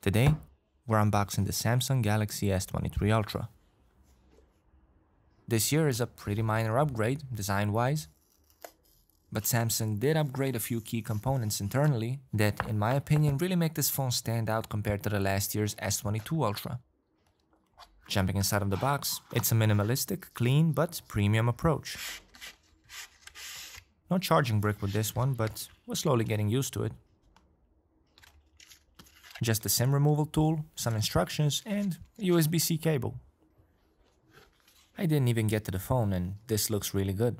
Today, we're unboxing the Samsung Galaxy S23 Ultra. This year is a pretty minor upgrade, design-wise, but Samsung did upgrade a few key components internally that, in my opinion, really make this phone stand out compared to the last year's S22 Ultra. Jumping inside of the box, it's a minimalistic, clean, but premium approach. No charging brick with this one, but we're slowly getting used to it. Just a SIM removal tool, some instructions, and a USB-C cable. I didn't even get to the phone, and this looks really good.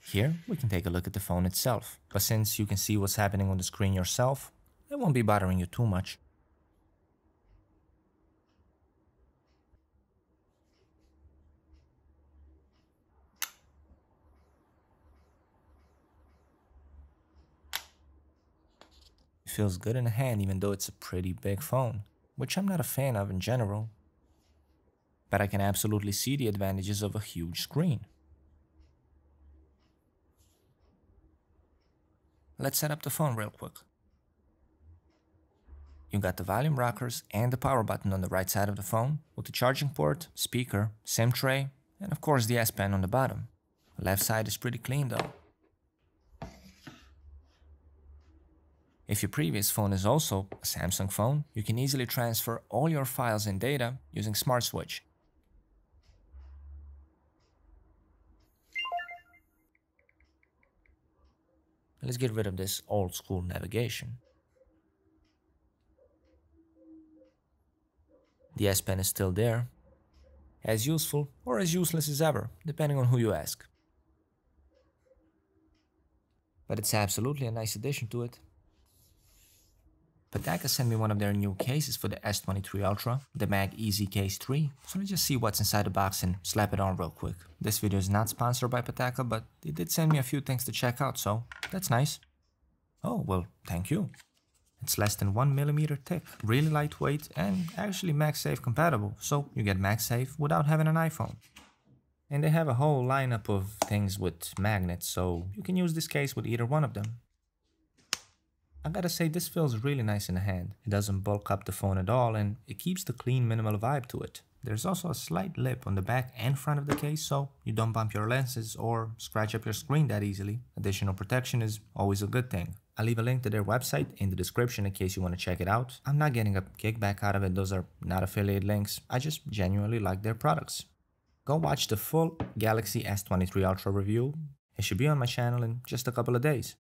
Here, we can take a look at the phone itself, but since you can see what's happening on the screen yourself, it won't be bothering you too much. It feels good in the hand even though it's a pretty big phone, which I'm not a fan of in general. But I can absolutely see the advantages of a huge screen. Let's set up the phone real quick. You got the volume rockers and the power button on the right side of the phone, with the charging port, speaker, SIM tray, and of course the S Pen on the bottom. The left side is pretty clean though. If your previous phone is also a Samsung phone, you can easily transfer all your files and data using Smart Switch. Let's get rid of this old school navigation. The S Pen is still there, as useful or as useless as ever, depending on who you ask. But it's absolutely a nice addition to it. Pataka sent me one of their new cases for the S23 Ultra, the Mag Easy Case 3, so let's just see what's inside the box and slap it on real quick. This video is not sponsored by Pataka, but they did send me a few things to check out, so that's nice. Oh, well, thank you. It's less than 1mm thick, really lightweight, and actually MagSafe compatible, so you get MagSafe without having an iPhone. And they have a whole lineup of things with magnets, so you can use this case with either one of them. I gotta say, this feels really nice in the hand. It doesn't bulk up the phone at all, and it keeps the clean, minimal vibe to it. There's also a slight lip on the back and front of the case, so you don't bump your lenses or scratch up your screen that easily. Additional protection is always a good thing. I'll leave a link to their website in the description in case you want to check it out. I'm not getting a kickback out of it, those are not affiliate links. I just genuinely like their products. Go watch the full Galaxy S23 Ultra review. It should be on my channel in just a couple of days.